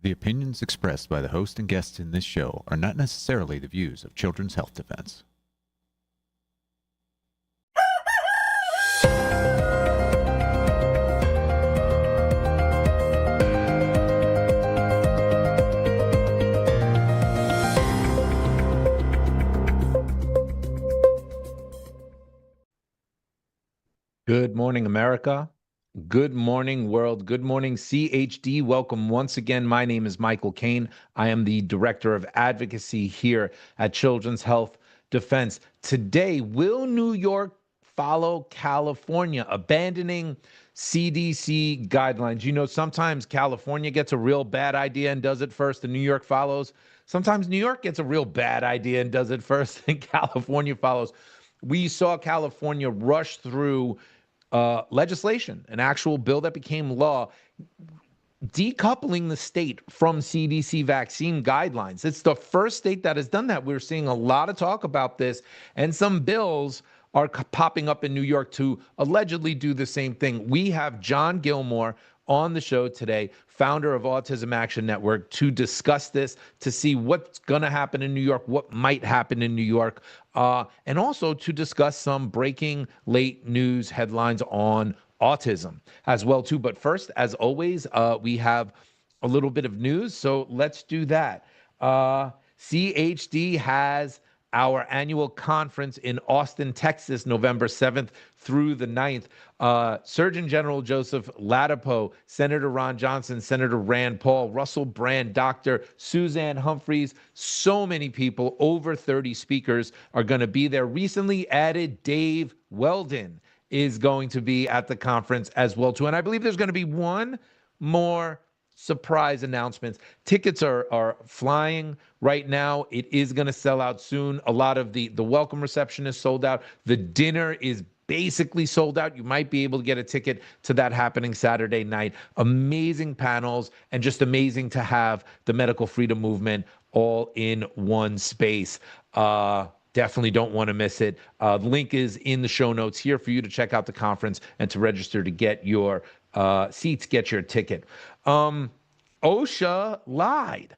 The opinions expressed by the host and guests in this show are not necessarily the views of Children's Health Defense. Good morning, America. Good morning, world. Good morning, CHD. Welcome once again. My name is Michael Kane. I am the Director of Advocacy here at Children's Health Defense. Today, will New York follow California, abandoning CDC guidelines? You know, sometimes California gets a real bad idea and does it first, and New York follows. Sometimes New York gets a real bad idea and does it first, and California follows. We saw California rush through legislation, an actual bill that became law, decoupling the state from CDC vaccine guidelines. It's the first state that has done that. We're seeing a lot of talk about this, and some bills are popping up in New York to allegedly do the same thing. We have John Gilmore on the show today, founder of Autism Action Network, to discuss this, to see what's going to happen in New York, what might happen in New York, and also to discuss some breaking late news headlines on autism as well, too. But first, as always, we have a little bit of news, so let's do that. CHD has our annual conference in Austin, Texas, November 7th through the 9th. Surgeon General Joseph Ladapo, Senator Ron Johnson, Senator Rand Paul, Russell Brand, Dr. Suzanne Humphreys, so many people, over 30 speakers are going to be there. Recently added Dave Weldon is going to be at the conference as well, too. And I believe there's going to be one more surprise announcements. Tickets are flying right now. It is going to sell out soon. A lot of the welcome reception is sold out. The dinner is basically sold out. You might be able to get a ticket to that happening Saturday night. Amazing panels, and just amazing to have the medical freedom movement all in one space. Definitely don't want to miss it. The link is in the show notes here for you to check out the conference and to register to get your seats, get your ticket. OSHA lied.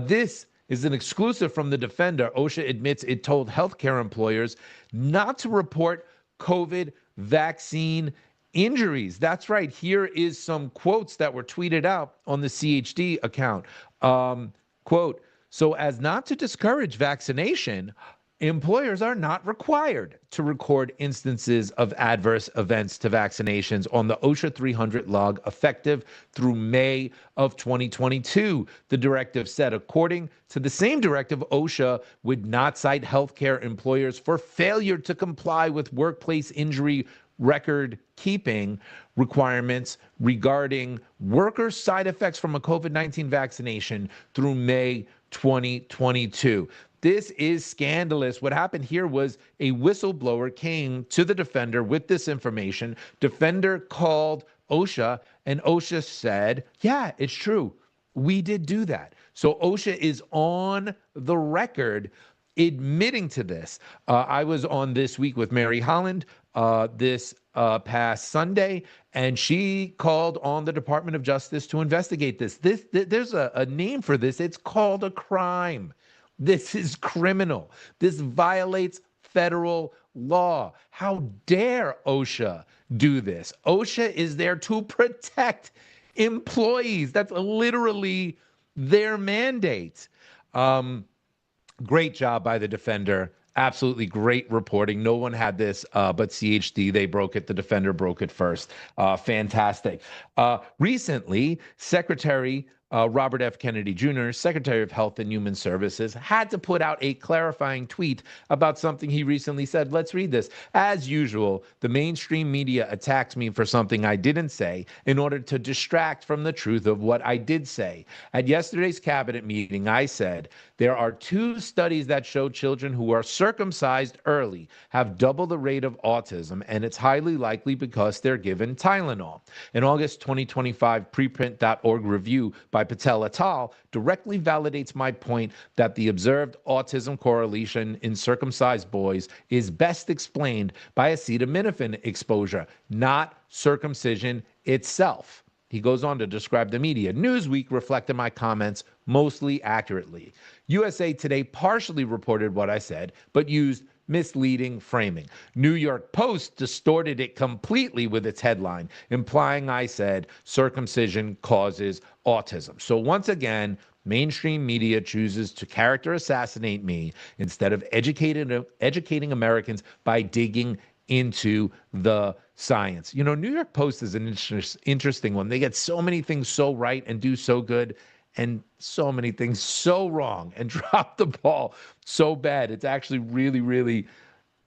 This is an exclusive from the Defender. OSHA admits it told healthcare employers not to report COVID vaccine injuries. That's right. Here is some quotes that were tweeted out on the CHD account. Quote, "So as not to discourage vaccination, employers are not required to record instances of adverse events to vaccinations on the OSHA 300 log effective through May of 2022, the directive said. According to the same directive, OSHA would not cite healthcare employers for failure to comply with workplace injury record keeping requirements regarding worker side effects from a COVID-19 vaccination through May 2022. This is scandalous. What happened here was a whistleblower came to the Defender with this information. Defender called OSHA, and OSHA said, yeah, it's true. We did do that. So OSHA is on the record admitting to this. I was on This Week with Mary Holland this past Sunday, and she called on the Department of Justice to investigate this. There's a name for this. It's called a crime. This is criminal. This violates federal law. How dare OSHA do this? OSHA is there to protect employees. That's literally their mandate. Great job by the Defender. Absolutely great reporting. No one had this but CHD. They broke it. The Defender broke it first. Fantastic. Recently, Secretary Robert F. Kennedy Jr., Secretary of Health and Human Services, had to put out a clarifying tweet about something he recently said. Let's read this. As usual, the mainstream media attacks me for something I didn't say in order to distract from the truth of what I did say. At yesterday's cabinet meeting, I said, there are 2 studies that show children who are circumcised early have double the rate of autism, and it's highly likely because they're given Tylenol. An August 2025 preprint.org review by Patel et al. Directly validates my point that the observed autism correlation in circumcised boys is best explained by acetaminophen exposure, not circumcision itself. He goes on to describe the media. Newsweek reflected my comments mostly accurately. USA Today partially reported what I said, but used misleading framing. New York Post distorted it completely with its headline, implying I said circumcision causes autism. So once again, mainstream media chooses to character assassinate me instead of educating Americans by digging into the science. You know, New York Post is an interesting one. They get so many things so right and do so good, and so many things so wrong and drop the ball so bad. It's actually really, really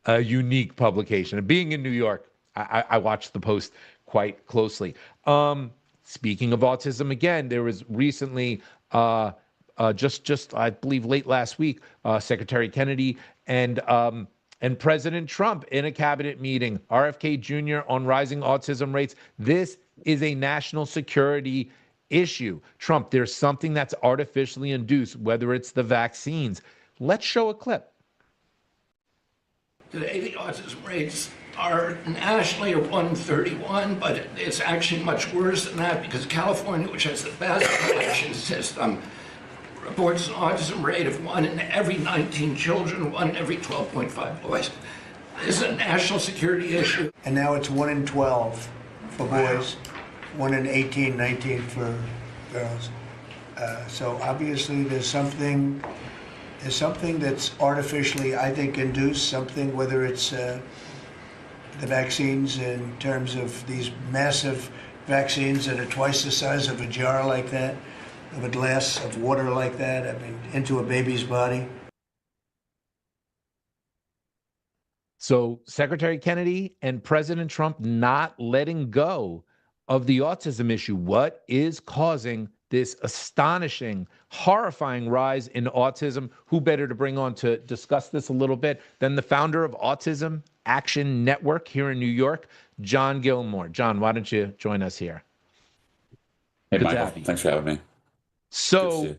a unique publication. And being in New York, I watch the Post quite closely. Speaking of autism, again, there was recently, just I believe late last week, Secretary Kennedy and President Trump in a cabinet meeting, RFK Jr. on rising autism rates. This is a national security issue. Trump, there's something that's artificially induced, whether it's the vaccines. Let's show a clip. Today, the autism rates are nationally are 131, but it's actually much worse than that because California, which has the best collection system, reports an autism rate of 1 in every 19 children, 1 in every 12.5 boys. This is a national security issue. And now it's 1 in 12 for boys, 1 in 18, 19 for girls. So obviously there's something that's artificially, I think, induced, something, whether it's the vaccines in terms of these massive vaccines that are twice the size of a jar like that, of a glass of water like that, I mean, into a baby's body. So Secretary Kennedy and President Trump not letting go of the autism issue. What is causing this astonishing, horrifying rise in autism? Who better to bring on to discuss this a little bit than the founder of Autism Action Network here in New York, John Gilmore. John, why don't you join us here? Hey, Good to Michael, have you. thanks for having me. So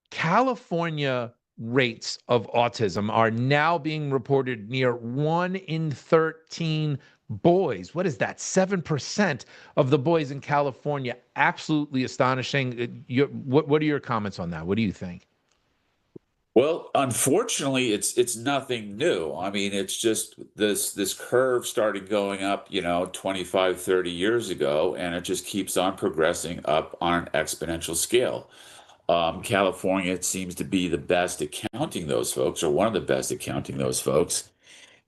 California rates of autism are now being reported near 1 in 13 boys. What is that? 7% of the boys in California. Absolutely astonishing. What are your comments on that? What do you think? Well, unfortunately, it's nothing new. I mean, it's just this curve started going up, 25, 30 years ago, and it just keeps on progressing up on an exponential scale. California, it seems to be the best at counting those folks, or one of the best at counting those folks.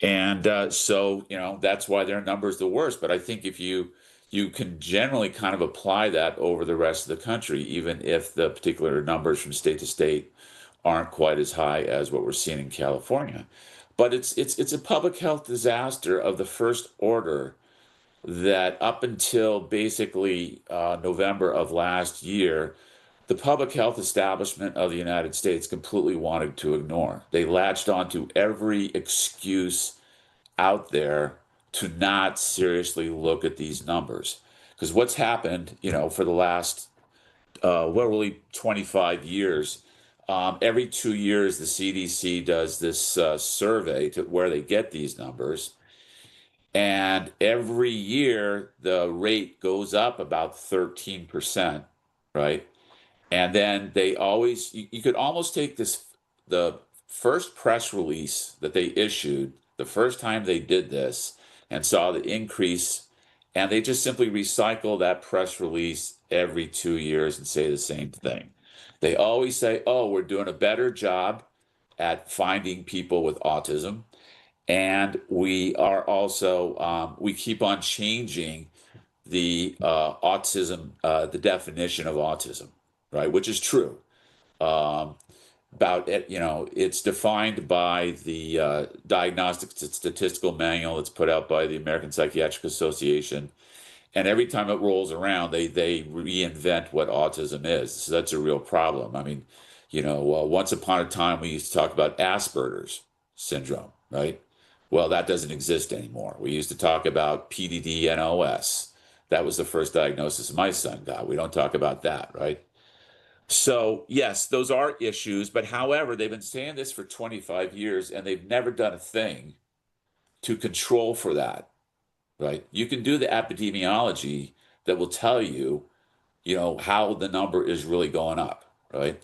And so, that's why their number is the worst. But I think if you can generally kind of apply that over the rest of the country, even if the particular numbers from state to state aren't quite as high as what we're seeing in California. But it's a public health disaster of the first order that up until basically November of last year, the public health establishment of the United States completely wanted to ignore. They latched onto every excuse out there to not seriously look at these numbers. Because what's happened, for the last, really 25 years, every 2 years, the CDC does this survey to where they get these numbers. And every year, the rate goes up about 13%, right? And then they always, you could almost take the first press release that they issued, the first time they did this, and saw the increase, and they just simply recycle that press release every 2 years and say the same thing. They always say, oh, we're doing a better job at finding people with autism. And we are also, we keep on changing the autism, the definition of autism, right? Which is true. About it, it's defined by the Diagnostic Statistical Manual that's put out by the American Psychiatric Association. And every time it rolls around, they reinvent what autism is. So that's a real problem. I mean, once upon a time, we used to talk about Asperger's syndrome, right? Well, that doesn't exist anymore. We used to talk about PDD-NOS. That was the first diagnosis my son got. We don't talk about that, right? So, yes, those are issues. But however, they've been saying this for 25 years, and they've never done a thing to control for that. Right? You can do the epidemiology that will tell you how the number is really going up, right?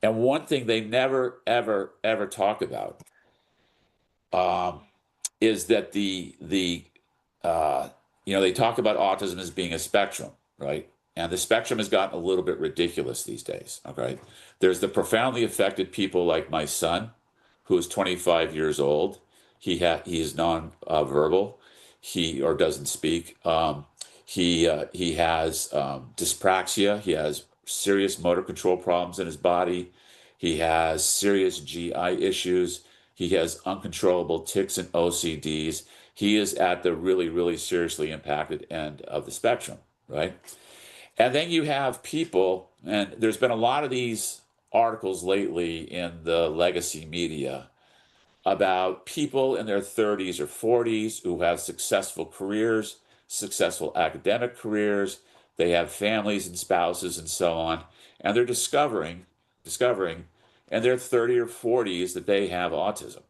And one thing they never, ever, ever talk about um, is that they talk about autism as being a spectrum, right? And the spectrum has gotten a little bit ridiculous these days. Okay, there's the profoundly affected people like my son, who is 25 years old. He is non-verbal. He or doesn't speak. He has dyspraxia. He has serious motor control problems in his body. He has serious GI issues. He has uncontrollable tics and OCDs. He is at the really, really seriously impacted end of the spectrum, right? And then you have people, and there's been a lot of these articles lately in the legacy media about people in their 30s or 40s who have successful careers, successful academic careers. They have families and spouses and so on, and they're discovering in their 30 or 40s that they have autism.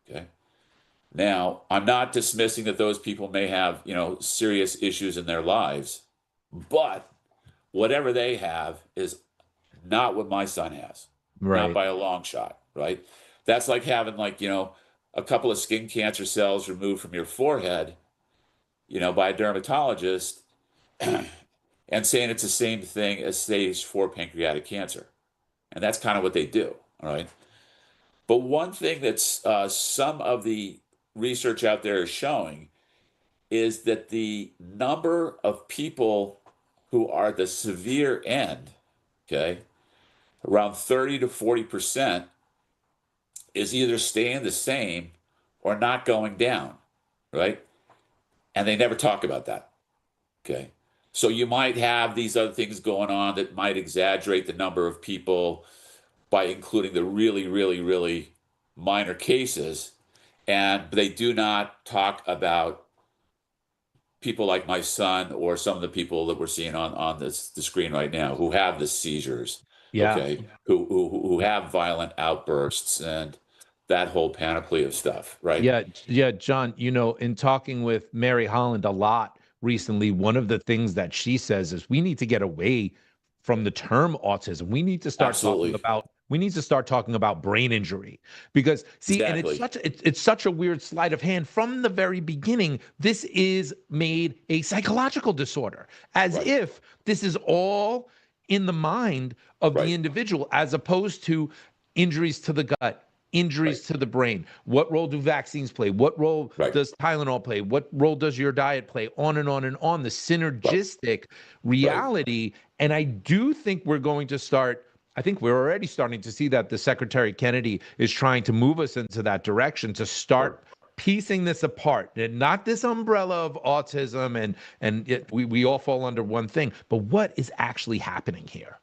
Okay. Now, I'm not dismissing that those people may have, serious issues in their lives, but whatever they have is not what my son has, not Right. by a long shot, right? That's like having a couple of skin cancer cells removed from your forehead, by a dermatologist and saying it's the same thing as stage 4 pancreatic cancer. And that's kind of what they do, all right? But one thing that's some of the research out there is showing is that the number of people who are at the severe end, okay, around 30 to 40%, is either staying the same or not going down, right? And they never talk about that, okay? So you might have these other things going on that might exaggerate the number of people by including the really, really, really minor cases, and they do not talk about people like my son or some of the people that we're seeing on the screen right now who have the seizures, Yeah. okay, who have violent outbursts and that whole panoply of stuff, right? Yeah, John, in talking with Mary Holland a lot recently, one of the things that she says is we need to get away from the term autism. Absolutely. We need to start talking about brain injury because see, and Exactly. it's such a weird sleight of hand from the very beginning. This is made a psychological disorder as Right. if this is all in the mind of the Right. individual as opposed to injuries to the gut, Right. injuries to the brain. What role do vaccines play? What role Right. does Tylenol play? What role does your diet play? On and on and on. The Right. synergistic Right. reality. And I do think we're going to start. I think we're already starting to see that the Secretary Kennedy is trying to move us into that direction to Sure. start piecing this apart, and not this umbrella of autism we all fall under one thing, but what is actually happening here?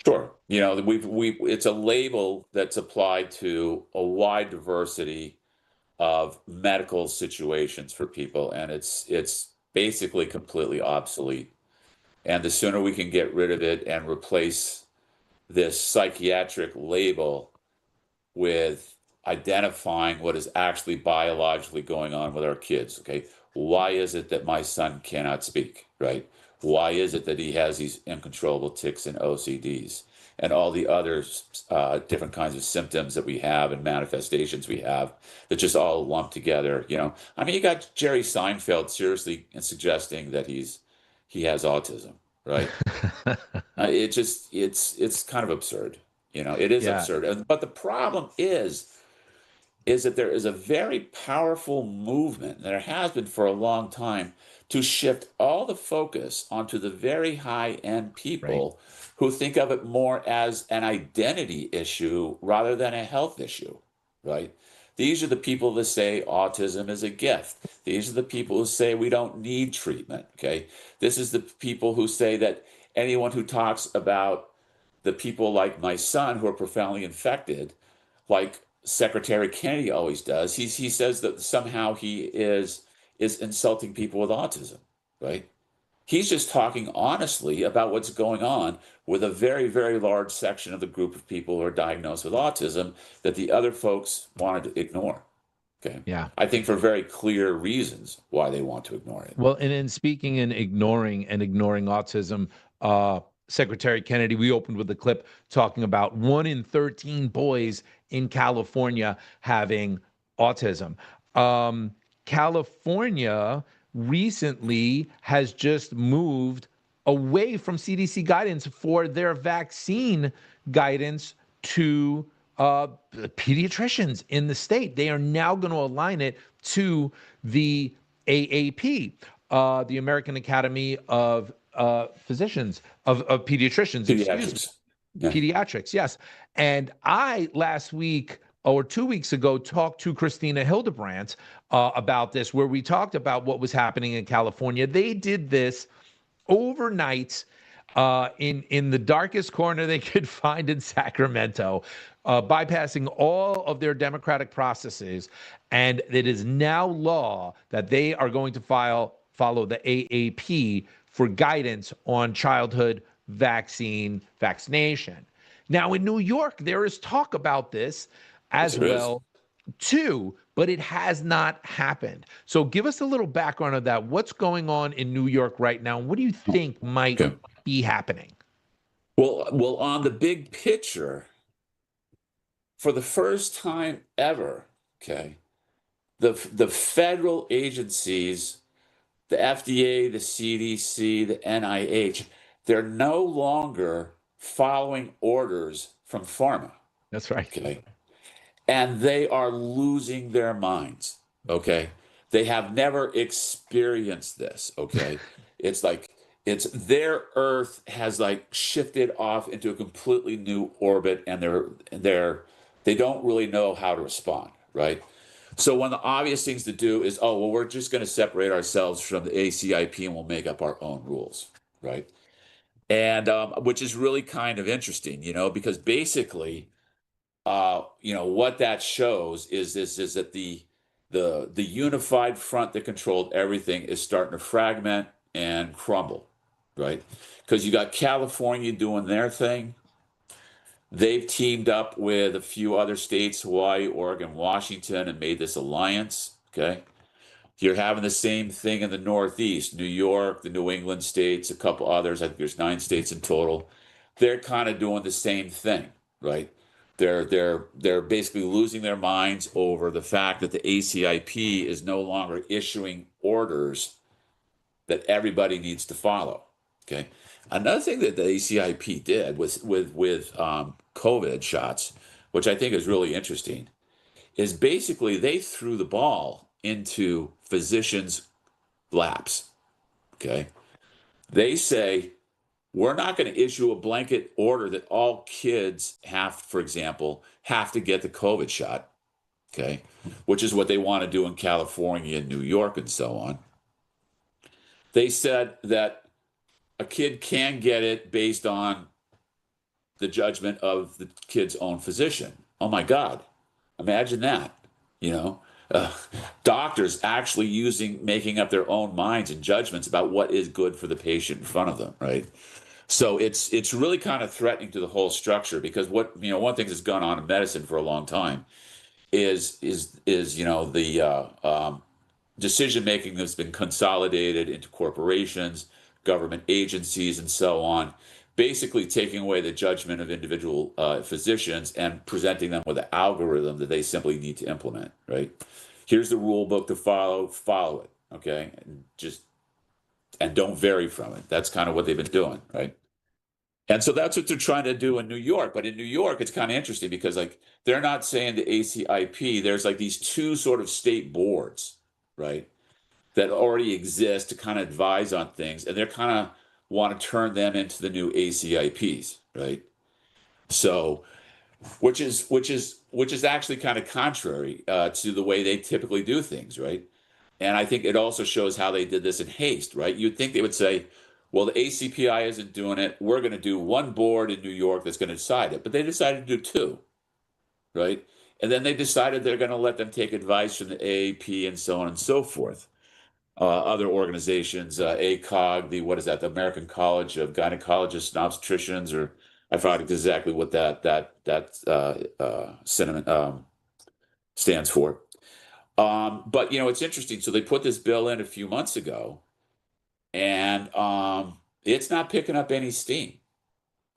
Sure. We it's a label that's applied to a wide diversity of medical situations for people, and it's basically completely obsolete. And the sooner we can get rid of it and replace this psychiatric label with identifying what is actually biologically going on with our kids. Okay. Why is it that my son cannot speak? Right. Why is it that he has these uncontrollable tics and OCDs and all the other different kinds of symptoms that we have and manifestations we have that just all lumped together? I mean, you got Jerry Seinfeld seriously suggesting that he has autism, right? It's kind of absurd. It is Yeah, absurd. But the problem is that there is a very powerful movement, and there has been for a long time, to shift all the focus onto the very high end right. people who think of it more as an identity issue rather than a health issue, right? These are the people that say autism is a gift. These are the people who say we don't need treatment, okay? This is the people who say that anyone who talks about the people like my son who are profoundly infected, like Secretary Kennedy always does, he says that somehow he is insulting people with autism, right? He's just talking honestly about what's going on with a very, very large section of the group of people who are diagnosed with autism that the other folks wanted to ignore. Okay. Yeah. I think for very clear reasons why they want to ignore it. Well, and in speaking and ignoring autism, Secretary Kennedy, we opened with a clip talking about 1 in 13 boys in California having autism. California recently has just moved away from CDC guidance for their vaccine guidance to pediatricians in the state. They are now going to align it to the AAP, the American Academy of Physicians, of Pediatricians, excuse me. Pediatrics. Yeah. Pediatrics, yes. And I last week or 2 weeks ago talked to Christina Hildebrandt about this, where we talked about what was happening in California. They did this overnight in the darkest corner they could find in Sacramento, bypassing all of their democratic processes. And it is now law that they are going to follow the AAP for guidance on childhood vaccination. Now, in New York, there is talk about this as well, too, but it has not happened. So give us a little background of that. What's going on in New York right now? What do you think might be happening? Well, on the big picture, for the first time ever, okay, the federal agencies, the FDA, the CDC, the NIH, they're no longer following orders from pharma. That's right. Okay. And they are losing their minds. Okay. They have never experienced this. Okay. It's like their earth has like shifted off into a completely new orbit, and they don't really know how to respond, right? So one of the obvious things to do is, oh, well, we're just going to separate ourselves from the ACIP and we'll make up our own rules, right? And which is really kind of interesting, because basically, what that shows is that the unified front that controlled everything is starting to fragment and crumble, right? Because you got California doing their thing. They've teamed up with a few other states, Hawaii, Oregon, Washington, and made this alliance, okay? You're having the same thing in the Northeast, New York, the New England states, a couple others. I think there's 9 states in total. They're kind of doing the same thing, right? They're basically losing their minds over the fact that the ACIP is no longer issuing orders that everybody needs to follow. Okay. Another thing that the ACIP did with COVID shots, which I think is really interesting, is basically they threw the ball into physicians' laps. Okay. They say, we're not going to issue a blanket order that all kids for example, have to get the COVID shot. Okay. Which is what they want to do in California and New York and so on. They said that a kid can get it based on the judgment of the kid's own physician. Oh my God. Imagine that, doctors actually making up their own minds and judgments about what is good for the patient in front of them, right? So it's really kind of threatening to the whole structure, because one thing that's gone on in medicine for a long time is the decision making that's been consolidated into corporations, government agencies, and so on, basically taking away the judgment of individual physicians and presenting them with an algorithm that they simply need to implement, right? Here's the rule book to follow it, okay? And don't vary from it. That's kind of what they've been doing, right? And so that's what they're trying to do in New York. But in New York, it's kind of interesting because they're not saying the ACIP, there's these 2 sort of state boards, right, that already exist to kind of advise on things, and they're kind of want to turn them into the new ACIPs, right? So, which is actually kind of contrary to the way they typically do things, right? And I think it also shows how they did this in haste, right? You'd think they would say, well, the ACPI isn't doing it. We're going to do one board in New York that's going to decide it. But they decided to do 2, right? And then they decided they're going to let them take advice from the AAP and so on and so forth. Other organizations, ACOG, the American College of Gynecologists and Obstetricians, or I forgot exactly what that synonym stands for. But it's interesting. So they put this bill in a few months ago, and it's not picking up any steam.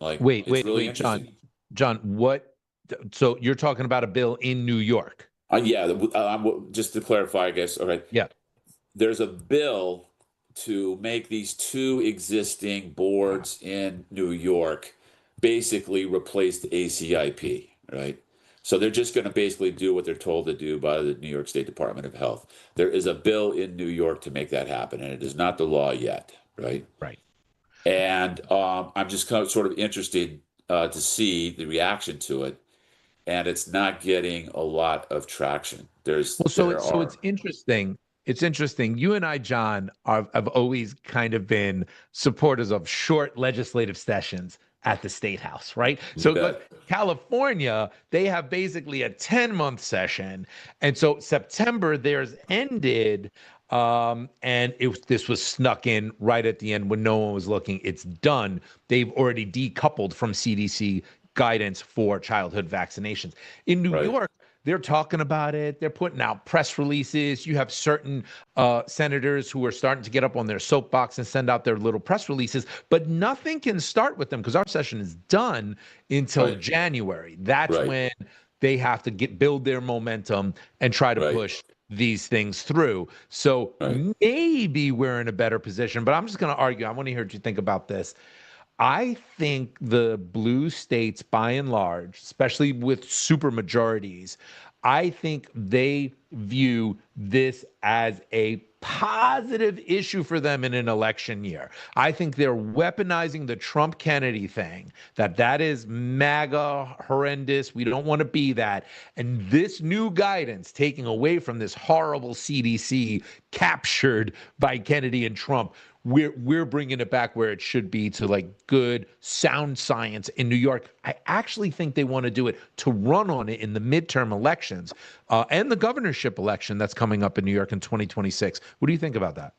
Like, Wait, it's wait, really wait, John. interesting. John, what? So you're talking about a bill in New York? Yeah, just to clarify, I guess. Okay, Yeah. there's a bill to make these two existing boards in New York basically replace the ACIP, right? So they're just going to basically do what they're told to do by the New York State Department of Health. There is a bill in New York to make that happen, and it is not the law yet, right? Right. And I'm just kind of sort of interested to see the reaction to it, and it's not getting a lot of traction. Well, so it's interesting. It's interesting. You and I, John, have always kind of been supporters of short legislative sessions at the State House, right? So look, California, they have basically a 10-month session. And so September, theirs ended. And this was snuck in right at the end when no one was looking. It's done. They've already decoupled from CDC guidance for childhood vaccinations. In New York, they're talking about it. They're putting out press releases. You have certain senators who are starting to get up on their soapbox and send out their little press releases, but nothing can start with them because our session is done until January. That's when they have to build their momentum and try to push these things through. So maybe we're in a better position, but I'm just going to argue. I want to hear what you think about this. I think the blue states, by and large, especially with super majorities, I think they view this as a positive issue for them in an election year. I think they're weaponizing the Trump-Kennedy thing, that is MAGA, horrendous. We don't want to be that. And this new guidance taking away from this horrible CDC captured by Kennedy and Trump, we're bringing it back where it should be to like good sound science in New York. I actually think they want to do it to run on it in the midterm elections and the governorship election that's coming up in New York in 2026. What do you think about that?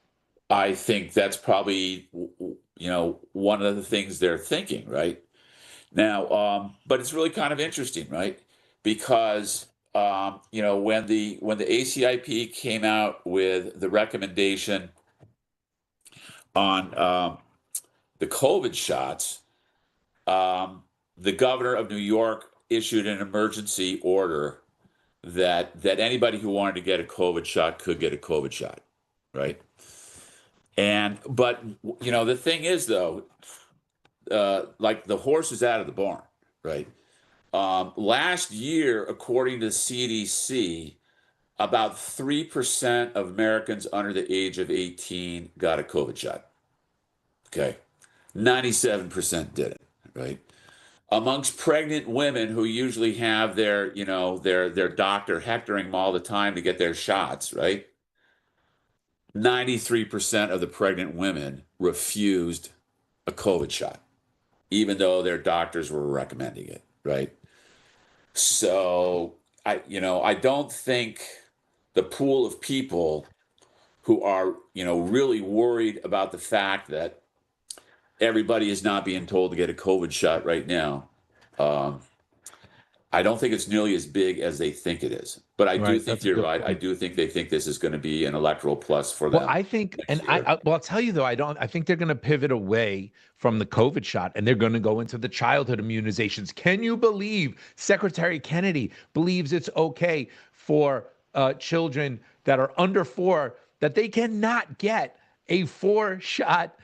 I think that's probably, one of the things they're thinking right now. But it's really kind of interesting, right? Because when the ACIP came out with the recommendation on the COVID shots, the governor of New York issued an emergency order that anybody who wanted to get a COVID shot could get a COVID shot, right? But the thing is though, like the horse is out of the barn, right? Last year, according to CDC, about 3% of Americans under the age of 18 got a COVID shot. Okay. 97% didn't, right? Amongst pregnant women who usually have their doctor hectoring them all the time to get their shots, right? 93% of the pregnant women refused a COVID shot, even though their doctors were recommending it, right? So I don't think the pool of people who are, really worried about the fact that everybody is not being told to get a COVID shot right now. I don't think it's nearly as big as they think it is. But I do think you're right. I do think they think this is going to be an electoral plus for them. Well, I think, and I'll tell you though, I think they're going to pivot away from the COVID shot and they're going to go into the childhood immunizations. Can you believe Secretary Kennedy believes it's okay for children that are under 4 that they cannot get a 4-shot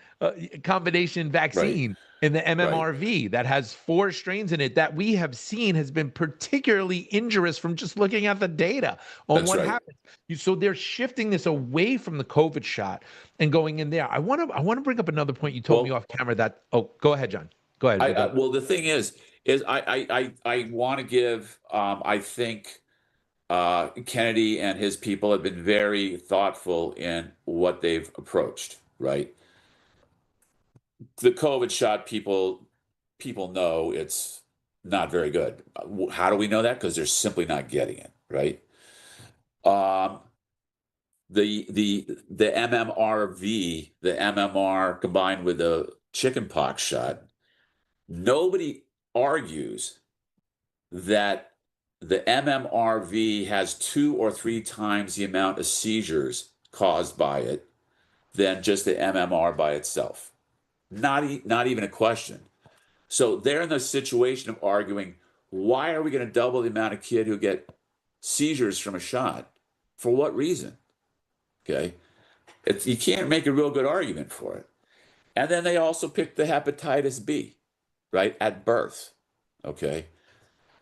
combination vaccine in the MMRV that has 4 strains in it that we have seen has been particularly injurious from just looking at the data on what happens. So they're shifting this away from the COVID shot and going in there. I want to bring up another point you told me off camera that. Oh, go ahead, John. Go ahead. Well, the thing is I want to give. I think Kennedy and his people have been very thoughtful in what they've approached. Right. The COVID shot, people know it's not very good. How do we know that? Because they're simply not getting it, right? The MMRV, the MMR combined with the chickenpox shot, nobody argues that the MMRV has 2 or 3 times the amount of seizures caused by it than just the MMR by itself. Not even a question. So they're in the situation of arguing, why are we going to double the amount of kids who get seizures from a shot? For what reason? Okay. You can't make a real good argument for it. And then they also picked the hepatitis B, right, at birth. Okay.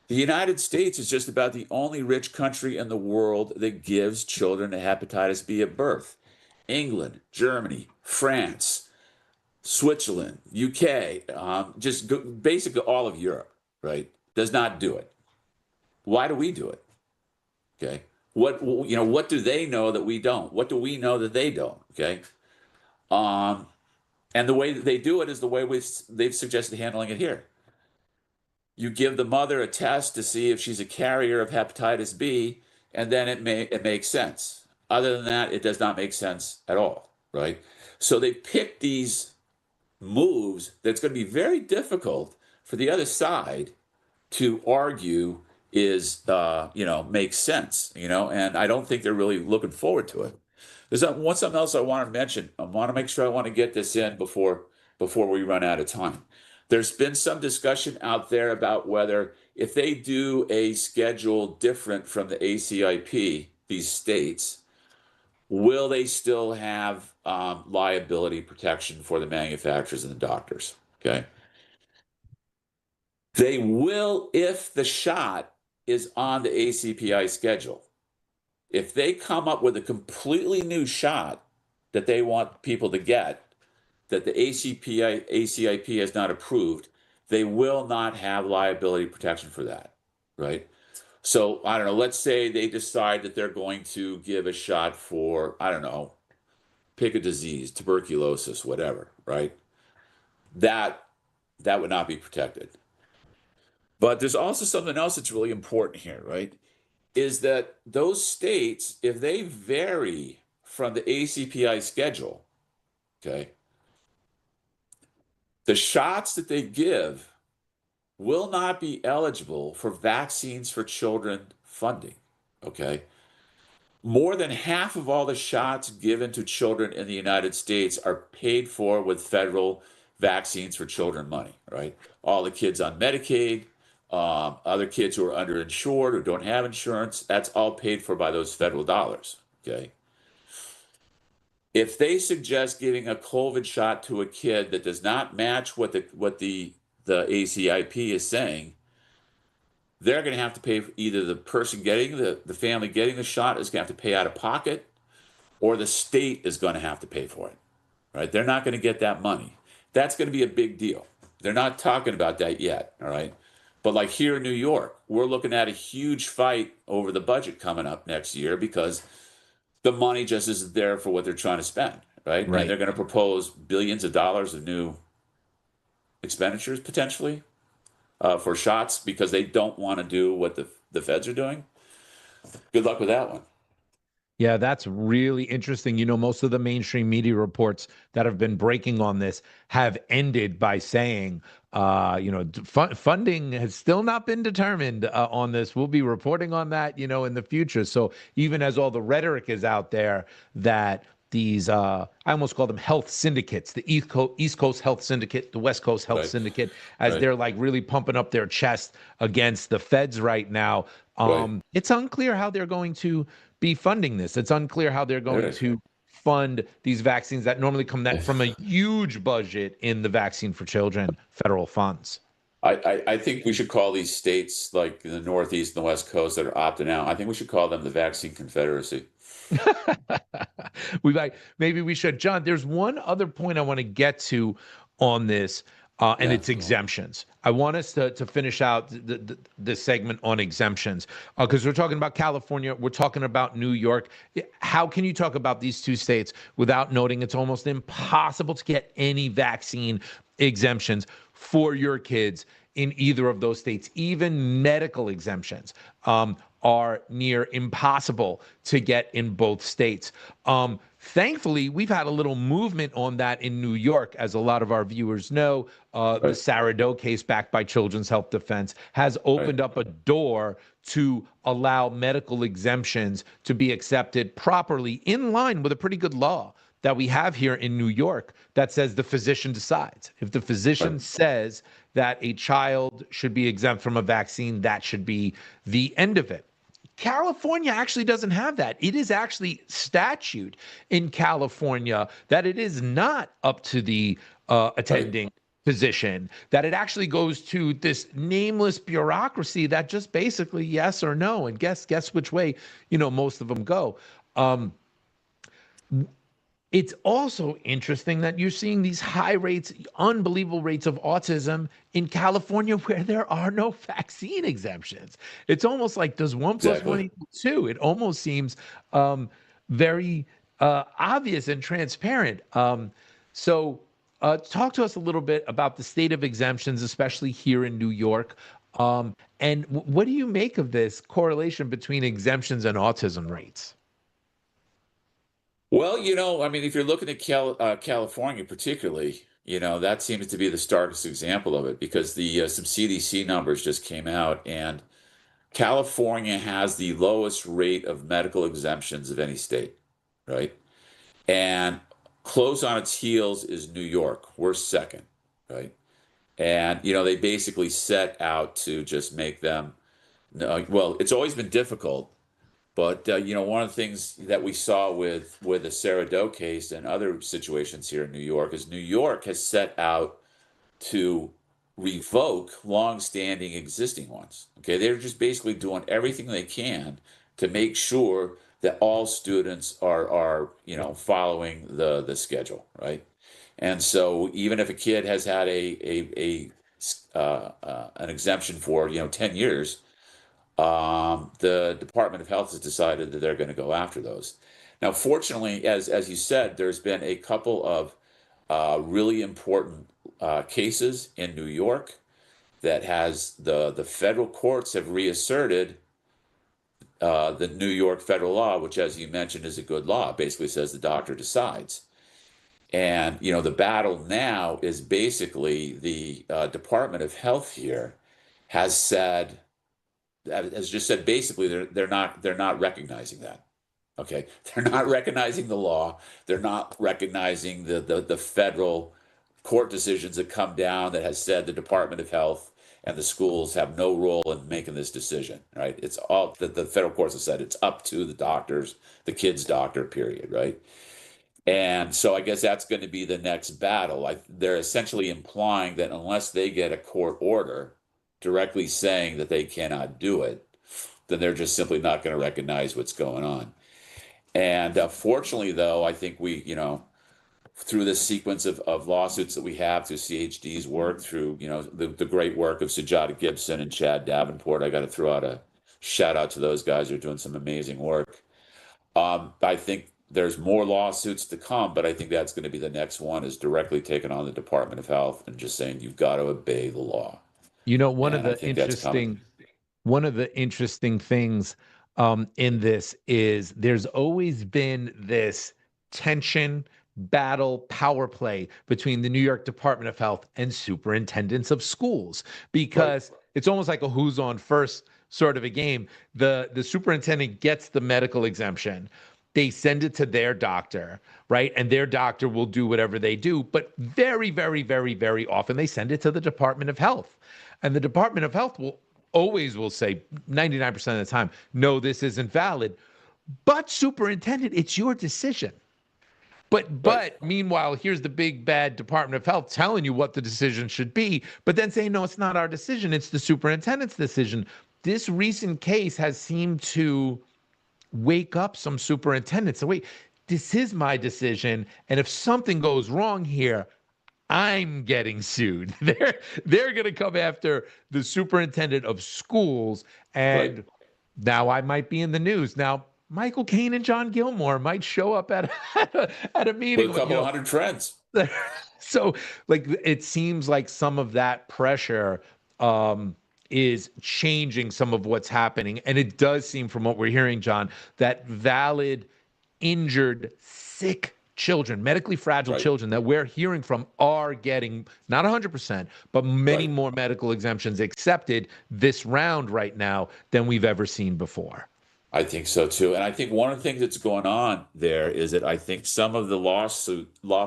The United States is just about the only rich country in the world that gives children a hepatitis B at birth. England, Germany, France, Switzerland, UK, basically all of Europe, right, does not do it. Why do we do it? Okay. What do they know that we don't? What do we know that they don't? Okay. And the way that they do it is the way they've suggested handling it here. You give the mother a test to see if she's a carrier of hepatitis B, and then it makes sense. Other than that, it does not make sense at all, right? So they pick these moves that's going to be very difficult for the other side to argue makes sense, and I don't think they're really looking forward to it. There's something else I want to mention. I want to make sure I want to get this in before we run out of time. There's been some discussion out there about whether if they do a schedule different from the ACIP, these states, will they still have liability protection for the manufacturers and the doctors? Okay. They will if the shot is on the ACPI schedule. If they come up with a completely new shot that they want people to get, that the ACIP has not approved, they will not have liability protection for that, right? So, I don't know, let's say they decide that they're going to give a shot for, I don't know, pick a disease, tuberculosis, whatever, right? That would not be protected. But there's also something else that's really important here, right? Is that those states, if they vary from the ACPI schedule, okay, the shots that they give will not be eligible for vaccines for children funding, okay? More than half of all the shots given to children in the United States are paid for with federal vaccines for children money, right? All the kids on Medicaid, other kids who are underinsured or don't have insurance, that's all paid for by those federal dollars, okay? If they suggest giving a COVID shot to a kid that does not match what the ACIP is saying, they're going to have to pay for either the person getting the family getting the shot is going to have to pay out of pocket, or the state is going to have to pay for it, right? They're not going to get that money. That's going to be a big deal. They're not talking about that yet, all right? But like here in New York, we're looking at a huge fight over the budget coming up next year because the money just isn't there for what they're trying to spend, right? And they're going to propose billions of dollars of new expenditures potentially for shots because they don't want to do what the feds are doing. Good luck with that one. Yeah, that's really interesting. Most of the mainstream media reports that have been breaking on this have ended by saying, funding has still not been determined on this. We'll be reporting on that, in the future. So even as all the rhetoric is out there that these, I almost call them health syndicates, the East Coast Health Syndicate, the West Coast Health Syndicate, as they're like really pumping up their chest against the feds right now. It's unclear how they're going to be funding this. It's unclear how they're going to fund these vaccines that normally come from a huge budget in the Vaccine for Children federal funds. I think we should call these states like the Northeast and the West Coast that are opting out, I think we should call them the Vaccine Confederacy. Maybe we should. John, there's one other point I want to get to on this, and it's exemptions. I want us to finish out the segment on exemptions because we're talking about California, we're talking about New York. How can you talk about these two states without noting it's almost impossible to get any vaccine exemptions for your kids in either of those states? Even medical exemptions are near impossible to get in both states. Thankfully, we've had a little movement on that in New York, as a lot of our viewers know. The Sarah Doe case backed by Children's Health Defense has opened up a door to allow medical exemptions to be accepted properly in line with a pretty good law that we have here in New York that says the physician decides. If the physician says that a child should be exempt from a vaccine, that should be the end of it. California actually doesn't have that. It is actually statute in California that it is not up to the attending physician, that it actually goes to this nameless bureaucracy that just basically yes or no, and guess which way, most of them go. It's also interesting that you're seeing these high rates, unbelievable rates of autism in California where there are no vaccine exemptions. It's almost like, does 1 + 1 equal 2? It almost seems very obvious and transparent. So talk to us a little bit about the state of exemptions, especially here in New York. And what do you make of this correlation between exemptions and autism rates? Well, I mean, if you're looking at California particularly, that seems to be the starkest example of it because the some CDC numbers just came out, and California has the lowest rate of medical exemptions of any state, right? And close on its heels is New York. We're second, right? And they basically set out to just make them. Well, it's always been difficult. But one of the things that we saw with the Sarah Doe case and other situations here in New York is New York has set out to revoke longstanding existing ones. Okay, they're just basically doing everything they can to make sure that all students are following the schedule, right? And so even if a kid has had an exemption for 10 years. The Department of Health has decided that they're going to go after those. Now, fortunately, as you said, there's been a couple of really important cases in New York that has the federal courts have reasserted the New York federal law, which, as you mentioned, is a good law. It basically says the doctor decides. And the battle now is basically the Department of Health here has just said basically they're not recognizing that. Okay, they're not recognizing the law. They're not recognizing the federal court decisions that come down that has said the Department of Health and the schools have no role in making this decision. Right? It's all the federal courts have said it's up to the doctors, the kid's doctor. Period. Right? And so I guess that's going to be the next battle. They're essentially implying that unless they get a court order directly saying that they cannot do it, then they're just simply not going to recognize what's going on. And fortunately, though, I think we, through this sequence of lawsuits that we have through CHD's work, through, the great work of Sujata Gibson and Chad Davenport, I got to throw out a shout out to those guys who are doing some amazing work. I think there's more lawsuits to come, but I think that's going to be the next one, is directly taking on the Department of Health and just saying you've got to obey the law. One of the interesting things in this is there's always been this tension, battle, power play between the New York Department of Health and superintendents of schools, because it's almost like a who's on first sort of a game. The superintendent gets the medical exemption. They send it to their doctor, right? And their doctor will do whatever they do. But very, very, very, very often they send it to the Department of Health. And the Department of Health will say 99% of the time, no, this isn't valid. But superintendent, it's your decision. But meanwhile, here's the big bad Department of Health telling you what the decision should be, but then saying, no, it's not our decision. It's the superintendent's decision. This recent case has seemed to wake up some superintendents. So wait, this is my decision. And if something goes wrong here, I'm getting sued. They're going to come after the superintendent of schools. And now I might be in the news. Now, Michael Kane and John Gilmore might show up at a meeting with a couple hundred friends. So it seems like some of that pressure is changing some of what's happening. And it does seem, from what we're hearing, John, that valid, injured, sick children, medically fragile children that we're hearing from are getting not 100%, but many more medical exemptions accepted this round right now than we've ever seen before. I think so too. And I think one of the things that's going on there is that I think some of the law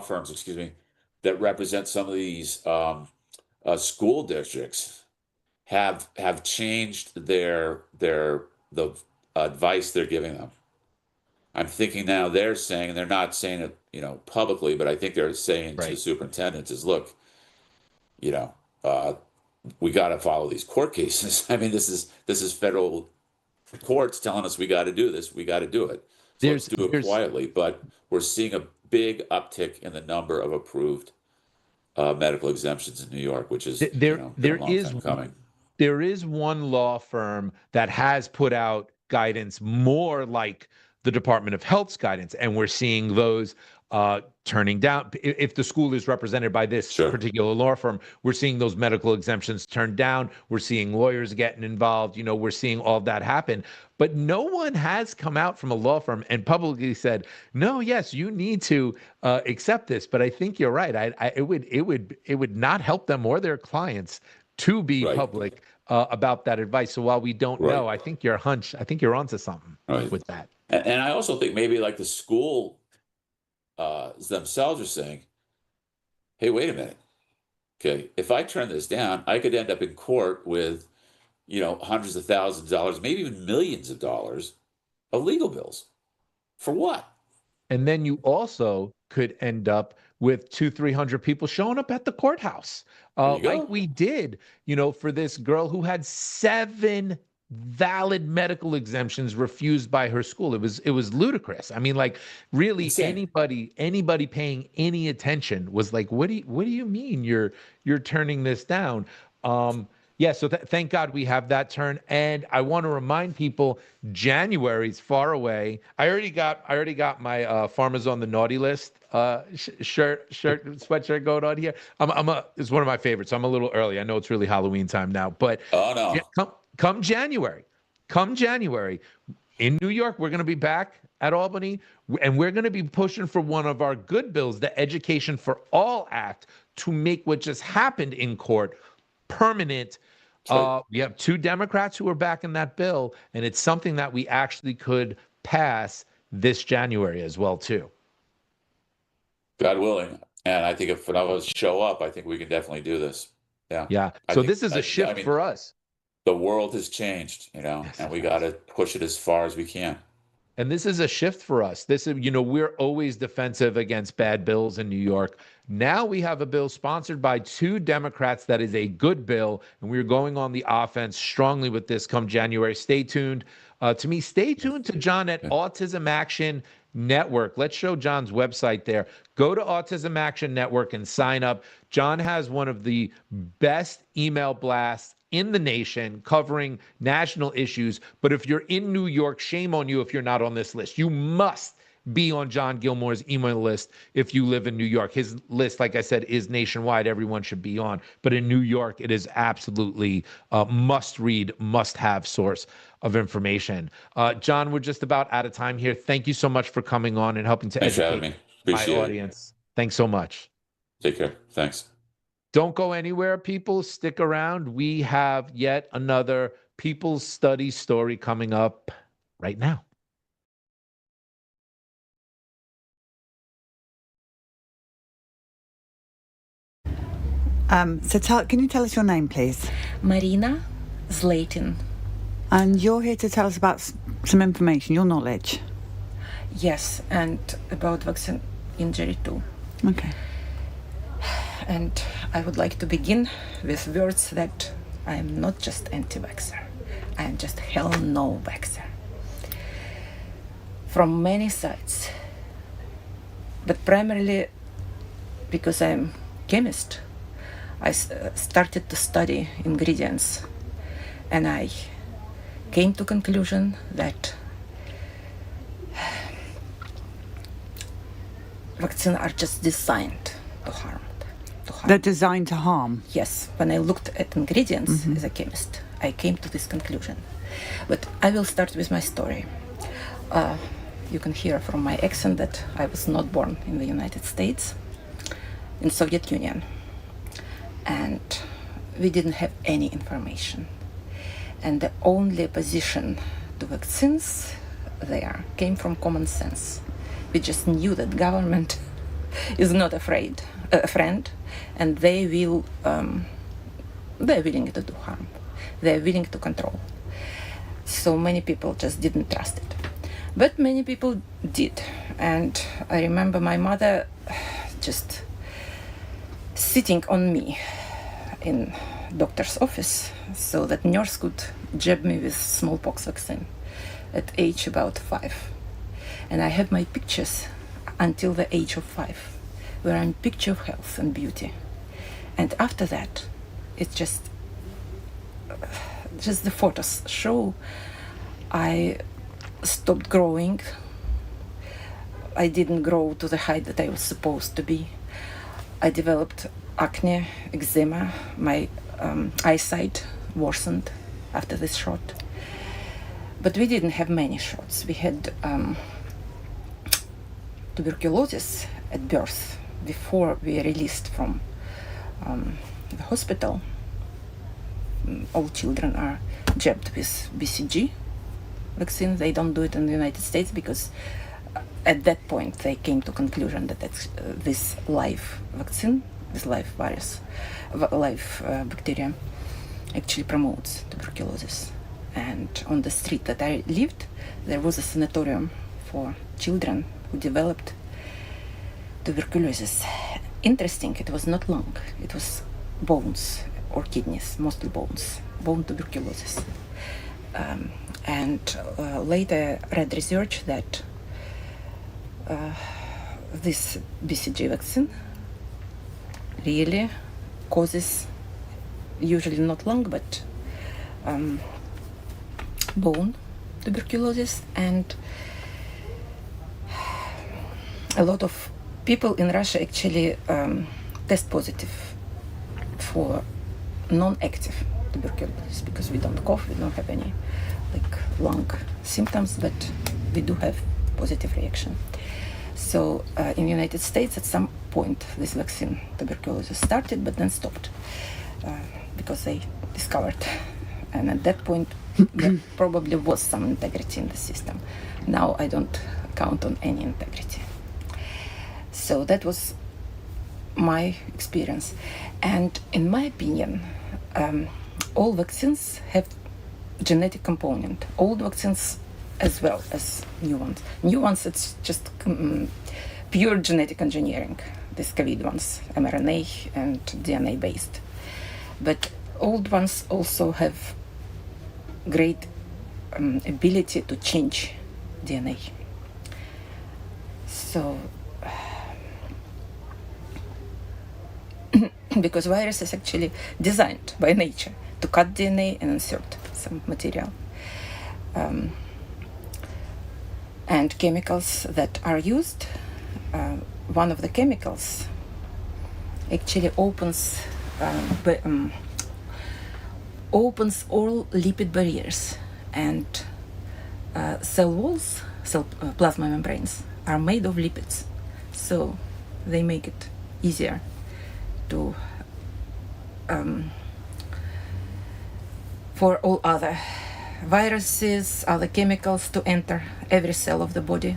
firms, excuse me, that represent some of these school districts have changed the advice they're giving them. I'm thinking now they're saying, and they're not saying it, publicly, but I think they're saying to superintendents is, look, we got to follow these court cases. I mean, this is federal courts telling us we got to do this. We got to do it. So let's do it quietly. But we're seeing a big uptick in the number of approved medical exemptions in New York, which is been a long time coming. There is one law firm that has put out guidance more like the Department of Health's guidance, and we're seeing those turning down. If the school is represented by this particular law firm, we're seeing those medical exemptions turned down. We're seeing lawyers getting involved. We're seeing all that happen. But no one has come out from a law firm and publicly said, no, yes, you need to accept this. But I think you're right. It would not help them or their clients to be public about that advice. So while we don't know, I think you're onto something with that. And I also think maybe like the school themselves are saying, hey, wait a minute. Okay, if I turn this down, I could end up in court with, hundreds of thousands of dollars, maybe even millions of dollars of legal bills. For what? And then you also could end up with 200-300 people showing up at the courthouse, like we did, for this girl who had 7 valid medical exemptions refused by her school. It was ludicrous. I mean, like, really, insane. anybody paying any attention was like, what do you mean you're turning this down? So thank God we have that turn. And I want to remind people, January's far away. I already got my Farmers on the Naughty List sweatshirt going on here. It's one of my favorites. I'm a little early. I know it's really Halloween time now, but come January, in New York, we're going to be back at Albany, and we're going to be pushing for one of our good bills, the Education for All Act, to make what just happened in court permanent. We have 2 Democrats who are backing that bill, and it's something that we actually could pass this January as well, too. God willing. And I think if enough of us show up, I think we can definitely do this. Yeah. So this is a shift for us. The world has changed, and we got to push it as far as we can. And this is a shift for us. This is, we're always defensive against bad bills in New York. Now we have a bill sponsored by 2 Democrats that is a good bill, and we're going on the offense strongly with this come January. Stay tuned. Stay tuned to John at Autism Action Network. Let's show John's website there. Go to Autism Action Network and sign up. John has one of the best email blasts in the nation covering national issues. But if you're in New York, shame on you if you're not on this list. You must be on John Gilmore's email list if you live in New York. His list, like I said, is nationwide. Everyone should be on. But in New York, it is absolutely a must-read, must-have source of information. John, we're just about out of time here. Thank you so much for coming on and helping to educate my audience. Thanks so much. Take care. Thanks. Don't go anywhere, people. Stick around. We have yet another People's Study story coming up right now. Can you tell us your name, please? Marina Zlatin. And you're here to tell us about some information, your knowledge. Yes, and about vaccine injury too. Okay. And I would like to begin with words that I am not just anti-vaxxer. I am just hell no vaxxer. From many sides. But primarily because I'm chemist. I started to study ingredients, and I came to conclusion that vaccines are just designed to harm. They're designed to harm? Yes. When I looked at ingredients as a chemist, I came to this conclusion. But I will start with my story. You can hear from my accent that I was not born in the United States, in Soviet Union. And we didn't have any information. And the only position to vaccines there came from common sense. We just knew that government is not a friend, and they're willing to do harm. They're willing to control. So many people just didn't trust it. But many people did. And I remember my mother just sitting on me in doctor's office so that nurse could jab me with smallpox vaccine at age about 5. And I have my pictures until the age of 5, where I'm picture of health and beauty. And after that, it's just the photos show I stopped growing. I didn't grow to the height that I was supposed to be. I developed acne, eczema. My eyesight worsened after this shot. But we didn't have many shots. We had tuberculosis at birth before we released from the hospital. All children are jabbed with BCG vaccine. They don't do it in the United States because at that point they came to conclusion that this live vaccine, this live virus, live bacteria actually promotes tuberculosis. And on the street that I lived, there was a sanatorium for children who developed tuberculosis. Interesting, it was not lung, it was bones or kidneys, mostly bones, bone tuberculosis. And later read research that this BCG vaccine really causes, usually not lung, but bone tuberculosis. And a lot of people in Russia actually test positive for non-active tuberculosis because we don't cough, we don't have any lung symptoms, but we do have positive reaction. So in the United States, at some point, this vaccine tuberculosis started, but then stopped because they discovered, and at that point, there probably was some integrity in the system. Now I don't count on any integrity. So that was my experience. And in my opinion, all vaccines have genetic component. Old vaccines as well as new ones. New ones, it's just pure genetic engineering. These COVID ones, mRNA and DNA based. But old ones also have great ability to change DNA. So, because virus is actually designed by nature to cut DNA and insert some material. And chemicals that are used, one of the chemicals actually opens all lipid barriers, and cell walls, plasma membranes are made of lipids, so they make it easier to for all other viruses, other chemicals to enter every cell of the body.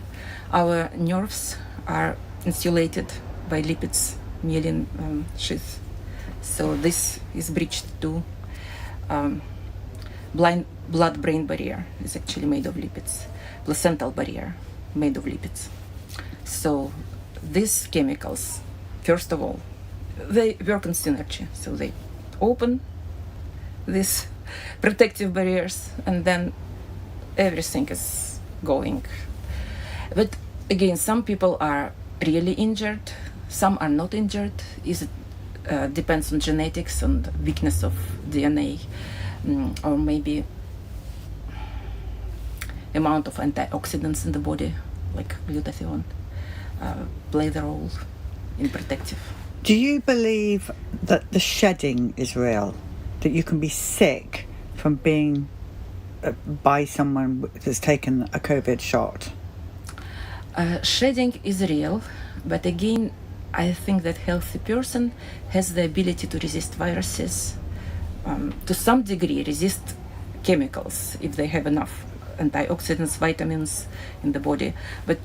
Our nerves are insulated by lipids, myelin sheath. So this is bridged to blood-brain barrier is actually made of lipids. Placental barrier made of lipids. So these chemicals, first of all, they work in synergy. So they open these protective barriers, and then everything is going. But again, some people are really injured, some are not injured. It depends on genetics and weakness of DNA, or maybe amount of antioxidants in the body, like glutathione, play the role in protective. Do you believe that the shedding is real? That you can be sick from being by someone that's taken a COVID shot? Shedding is real, but again, I think that healthy person has the ability to resist viruses, to some degree resist chemicals if they have enough antioxidants, vitamins in the body. But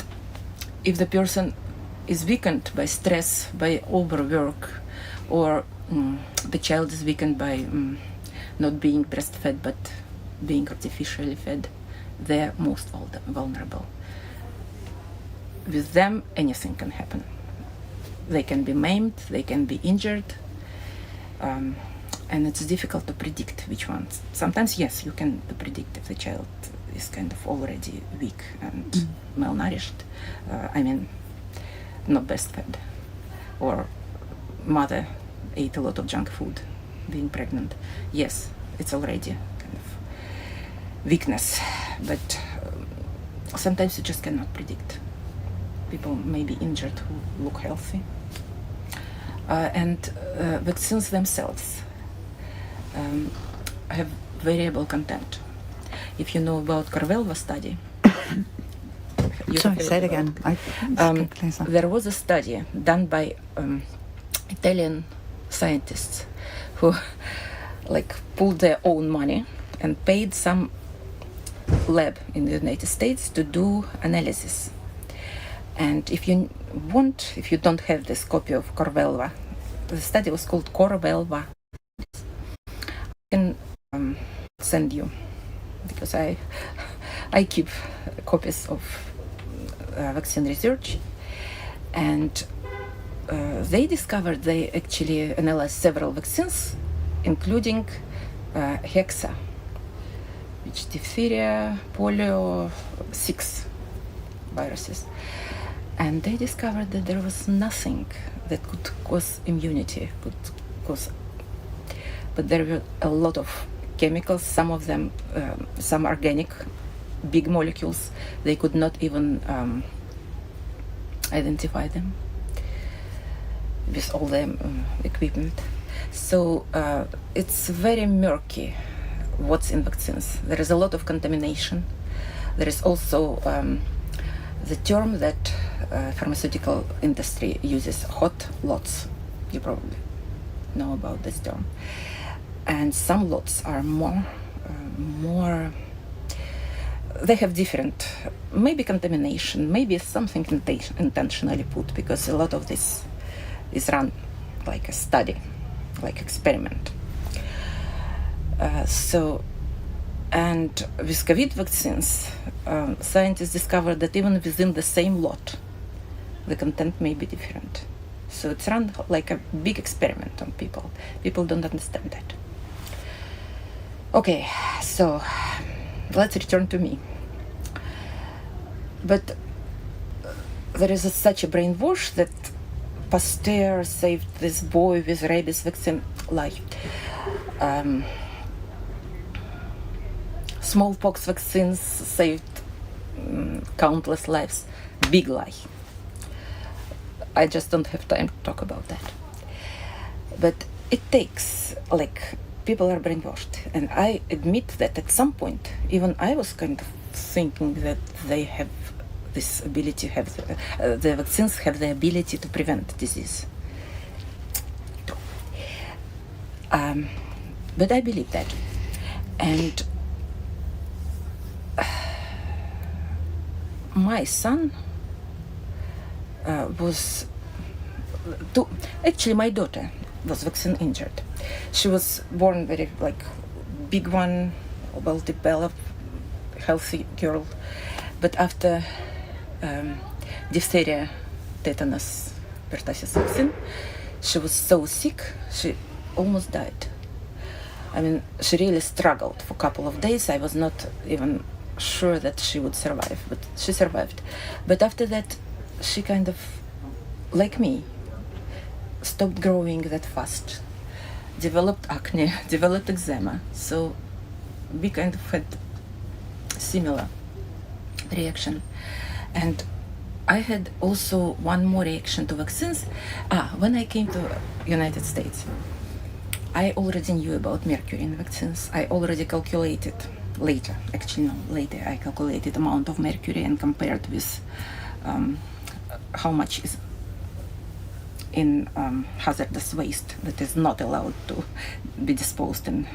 if the person is weakened by stress, by overwork, or the child is weakened by not being breastfed but being artificially fed, they're most vulnerable. With them, anything can happen. They can be maimed, they can be injured, and it's difficult to predict which ones. Sometimes, yes, you can predict if the child is kind of already weak and malnourished. Not breastfed, or mother ate a lot of junk food being pregnant. Yes, it's already kind of weakness, but sometimes you just cannot predict. People may be injured who look healthy. And vaccines themselves have variable content. If you know about Corvelva study, Sorry, say it again. there was a study done by Italian scientists who pulled their own money and paid some lab in the United States to do analysis. And if you don't have this copy of Corvelva, the study was called Corvelva. I can send you, because I keep copies of vaccine research, and they discovered they actually analyzed several vaccines, including hexa, which diphtheria, polio, 6 viruses. And they discovered that there was nothing that could cause immunity, but there were a lot of chemicals, some of them, some organic, big molecules. They could not even identify them with all the equipment. So it's very murky what's in vaccines. There is a lot of contamination. There is also the term that pharmaceutical industry uses, hot lots. You probably know about this term. And some lots are more, they have different, maybe contamination, maybe something intentionally put, because a lot of this is run like a study, like experiment. And with COVID vaccines, scientists discovered that even within the same lot, the content may be different. So it's run like a big experiment on people. People don't understand that. Okay, so let's return to me. But there is such a brainwash that Pasteur saved this boy with rabies vaccine life. Smallpox vaccines saved countless lives. Big lie. I just don't have time to talk about that. But it takes, people are brainwashed. And I admit that at some point, even I was kind of thinking that they have this ability, the vaccines have the ability to prevent disease. But I believe that. And my son actually my daughter was vaccine injured. She was born very big one, well-developed, healthy girl, but after diphtheria, tetanus, pertussis vaccine, she was so sick she almost died. I mean, she really struggled for a couple of days. I was not even sure that she would survive, but she survived. But after that, she kind of, like me, stopped growing that fast, developed acne, developed eczema. So we kind of had similar reaction. And I had also one more reaction to vaccines. When I came to United States, I already knew about mercury in vaccines. I already calculated later I calculated amount of mercury and compared with how much is in hazardous waste that is not allowed to be disposed in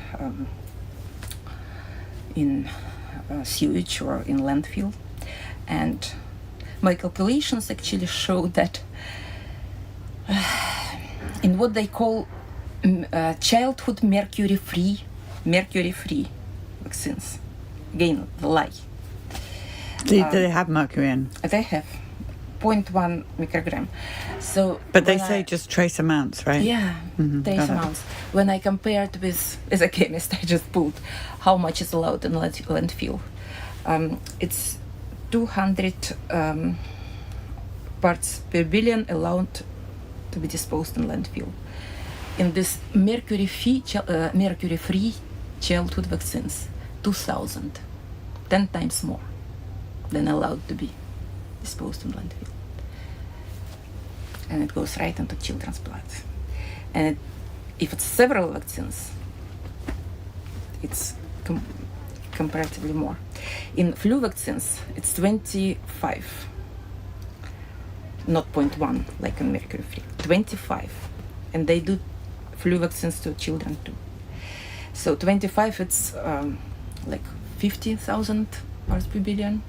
sewage or in landfill. And my calculations actually show that in what they call childhood mercury-free vaccines. Again, the lie. Do they have mercury in? They have 0.1 microgram. So, But they when say just trace amounts, right? yeah, trace got it. amounts. When I compared with, as a chemist, I just pulled how much is allowed in landfill. It's 200 parts per billion allowed to be disposed in landfill. In this mercury-free childhood vaccines, 2,000, 10 times more than allowed to be disposed in landfill. And it goes right into children's blood. And if it's several vaccines, it's comparatively more. In flu vaccines, it's 25, not 0.1 like in mercury-free, 25. And they do flu vaccines to children too. So 25, it's like 50,000 parts per billion.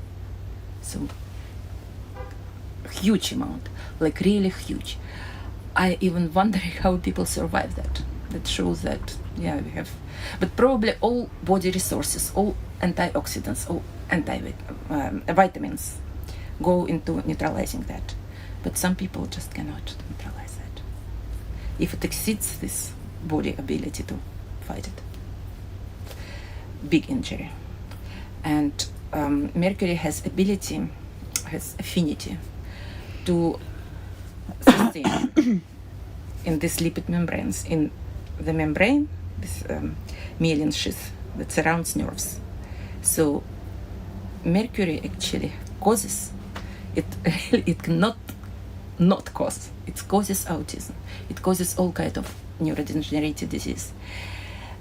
So huge amount, like really huge. I even wonder how people survive that. That shows that, yeah, we have, but probably all body resources, all antioxidants, all vitamins go into neutralizing that. But some people just cannot neutralize that. If it exceeds this body ability to fight it, big injury. And mercury has affinity to sustain in these lipid membranes. In the membrane, this myelin sheath that surrounds nerves. So mercury actually causes, it cannot not cause, it causes autism. It causes all kind of neurodegenerative disease.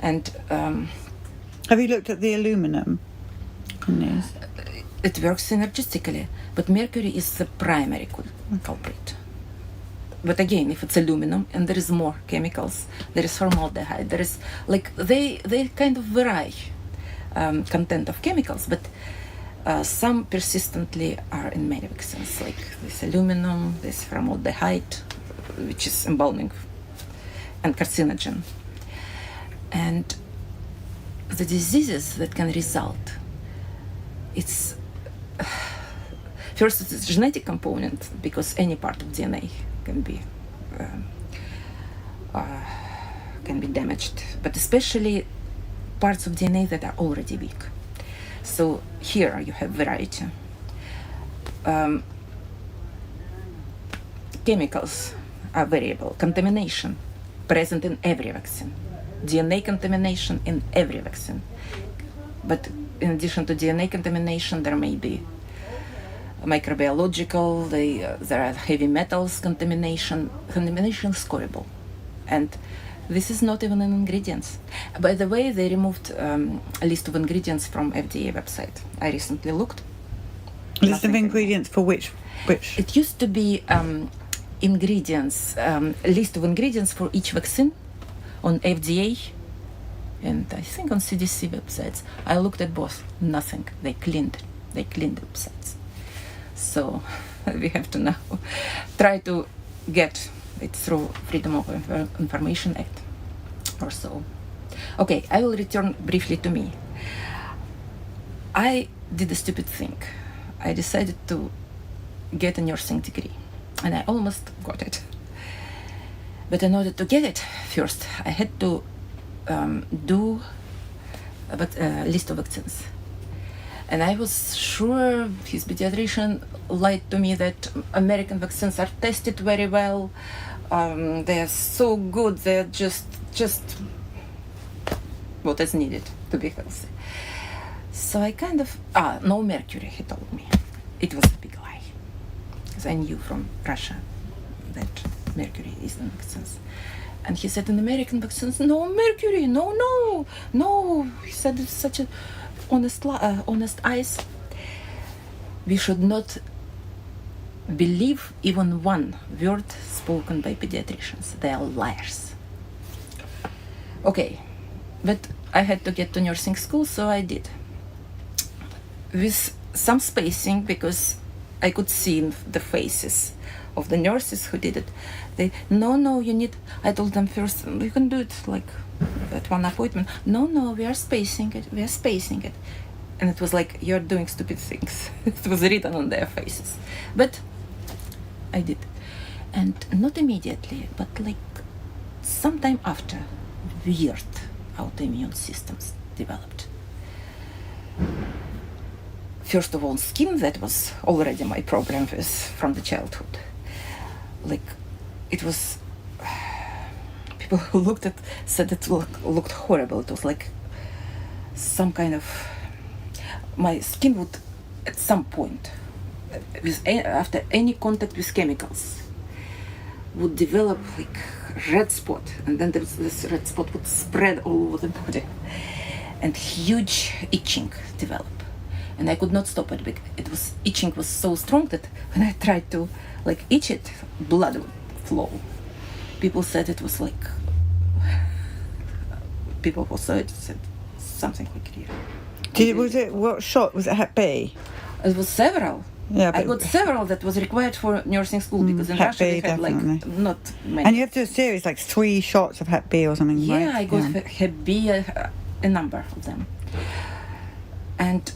And Have you looked at the aluminum in these? it works synergistically, but mercury is the primary culprit. But again, if it's aluminum and there is more chemicals, there is formaldehyde, there is like they kind of vary content of chemicals, but some persistently are in many vaccines, like this aluminum, this formaldehyde, which is embalming and carcinogen. And the diseases that can result, it's first, it's a genetic component, because any part of DNA can be damaged, but especially parts of DNA that are already weak. So here you have variety. Chemicals are variable. Contamination present in every vaccine. DNA contamination in every vaccine. But in addition to DNA contamination, there may be microbiological, there are heavy metals contamination. Contamination is horrible. And this is not even in ingredients. By the way, they removed a list of ingredients from FDA website. I recently looked. List of ingredients for which? It used to be ingredients, list of ingredients for each vaccine on FDA and I think on CDC websites. I looked at both. Nothing. They cleaned the websites. So we have to now try to get it through Freedom of Information Act or so. Okay, I will return briefly to me. I did a stupid thing. I decided to get a nursing degree, and I almost got it. But in order to get it, first I had to do a list of vaccines. And I was sure his pediatrician lied to me that American vaccines are tested very well. They are so good. They're just what is needed to be healthy. So I kind of no mercury, he told me. It was a big lie, because I knew from Russia that mercury is in vaccines. And he said in American vaccines, no mercury, no. He said it's such a honest eyes. We should not believe even one word spoken by pediatricians. They are liars. Okay, but I had to get to nursing school, so I did. with some spacing, because I could see in the faces of the nurses who did it. They, no, you need, I told them first, you can do it like at one appointment. No, we are spacing it. And it was like, you're doing stupid things. It was written on their faces. But I did. And not immediately, but like sometime after, weird autoimmune systems developed. First of all, skin, that was already my problem with from the childhood. Like, it was, people who looked at said it looked horrible. It was like some kind of, my skin would at some point, after any contact with chemicals, would develop like red spot, and then this red spot would spread all over the body, and huge itching develop. And I could not stop it because itching was so strong that when I tried to like itch it, blood would flow. People said it was like, people who saw it said something like real. Was it, what shot? Was it Hep B? It was several. Yeah, I got several that was required for nursing school, because in Hep Russia they B, had like definitely. not many. And you have to do a series, like 3 shots of Hep B or something, right? Yeah, I got Hep B, a number of them. And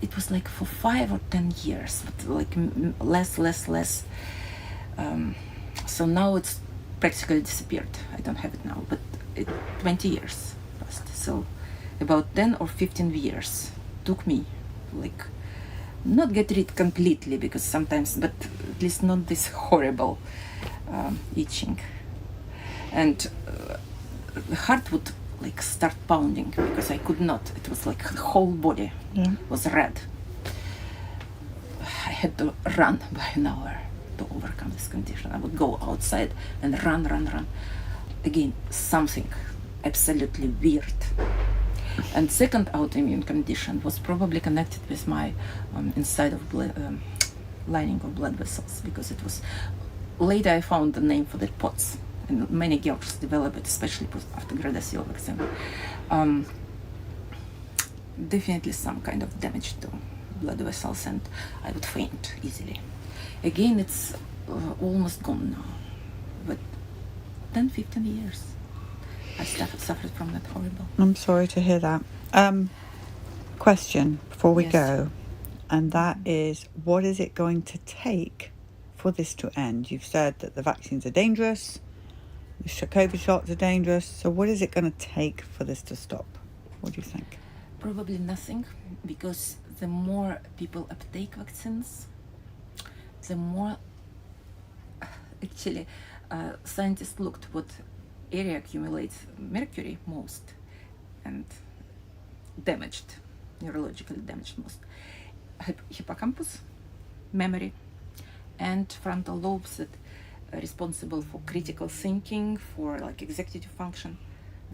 it was like for 5 or 10 years, but like less. So now it's practically disappeared. I don't have it now, but 20 years passed. So about 10 or 15 years took me, like, not get rid completely, because sometimes, but at least not this horrible itching. And the heart would like start pounding, because I could not. It was like the whole body was red. I had to run by an hour to overcome this condition. I would go outside and run. Again, something absolutely weird. And second autoimmune condition was probably connected with my inside of lining of blood vessels, because it was later I found the name for the POTS, and many girls develop it, especially after Gardasil vaccine. Definitely some kind of damage to blood vessels, and I would faint easily. Again, it's almost gone now, but 10-15 years. I suffered from that horrible. I'm sorry to hear that. Question before we Yes. go, and that is, what is it going to take for this to end? You've said that the vaccines are dangerous, the COVID shots are dangerous, so what is it going to take for this to stop? What do you think? Probably nothing, because the more people uptake vaccines, the more actually scientists looked what area accumulates mercury most and damaged, neurologically damaged most. Hippocampus, memory, and frontal lobes that are responsible for critical thinking, for like executive function.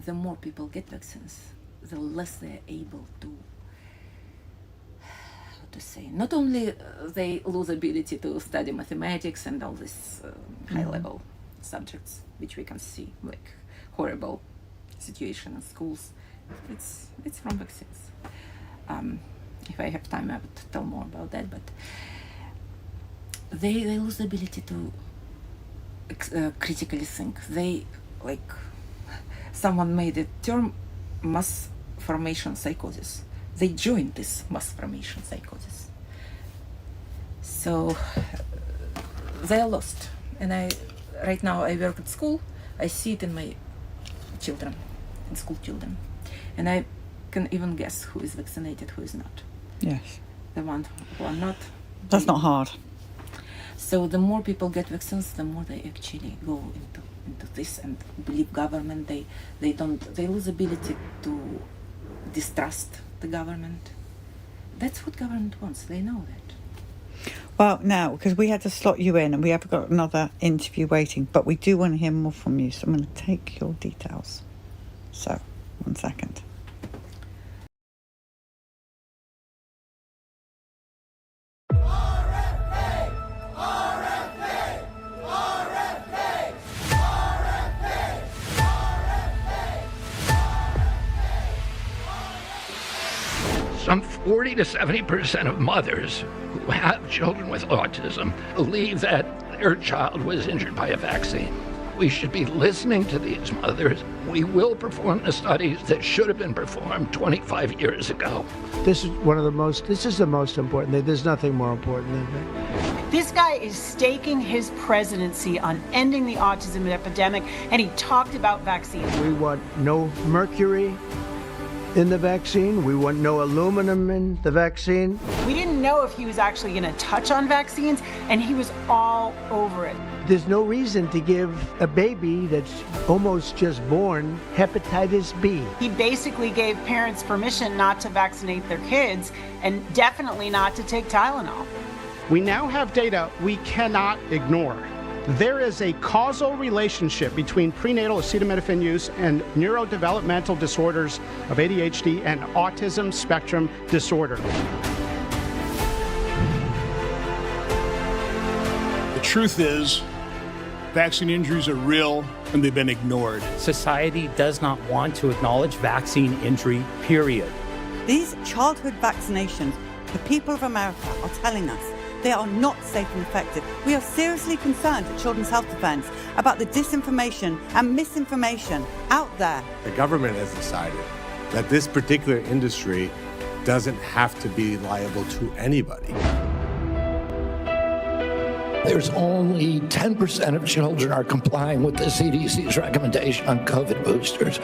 The more people get vaccines, the less they're able to, how to say, not only they lose ability to study mathematics and all these high-level subjects, which we can see, like horrible situation in schools. It's from vaccines. If I have time, I would tell more about that, but they lose the ability to critically think. They, like, someone made a term, mass formation psychosis. They joined this mass formation psychosis. So they are lost. And right now I work at school. I see it in my children, in school children. And I can even guess who is vaccinated, who is not. Yes. The ones who are not. That's not hard. So the more people get vaccines, the more they actually go into this and believe government. They lose ability to distrust the government. That's what government wants. They know that. Well, now, because we had to slot you in and we have got another interview waiting, but we do want to hear more from you, so I'm going to take your details. So, 1 second. Some 40 to 70% of mothers who have children with autism believe that their child was injured by a vaccine. We should be listening to these mothers. We will perform the studies that should have been performed 25 years ago. This is the most important thing. There's nothing more important than that. This guy is staking his presidency on ending the autism epidemic, and he talked about vaccines. We want no mercury in the vaccine. We want no aluminum in the vaccine. We didn't know if he was actually going to touch on vaccines, and he was all over it. There's no reason to give a baby that's almost just born hepatitis B. He basically gave parents permission not to vaccinate their kids and definitely not to take Tylenol. We now have data we cannot ignore. There is a causal relationship between prenatal acetaminophen use and neurodevelopmental disorders of ADHD and autism spectrum disorder. The truth is, vaccine injuries are real and they've been ignored. Society does not want to acknowledge vaccine injury, period. These childhood vaccinations, the people of America are telling us they are not safe and effective. We are seriously concerned at Children's Health Defense about the disinformation and misinformation out there. The government has decided that this particular industry doesn't have to be liable to anybody. There's only 10% of children are complying with the CDC's recommendation on COVID boosters.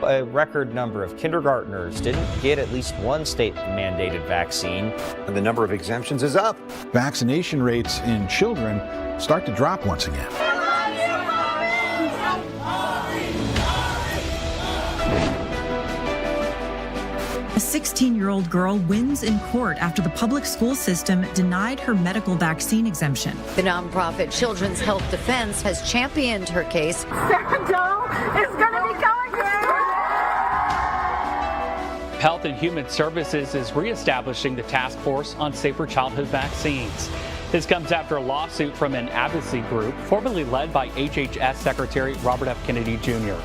A record number of kindergartners didn't get at least one state-mandated vaccine. And the number of exemptions is up. Vaccination rates in children start to drop once again. A 16-year-old girl wins in court after the public school system denied her medical vaccine exemption. The nonprofit Children's Health Defense has championed her case. Second dose is going to be going here. Health and Human Services is reestablishing the task force on safer childhood vaccines. This comes after a lawsuit from an advocacy group formerly led by HHS Secretary Robert F. Kennedy Jr.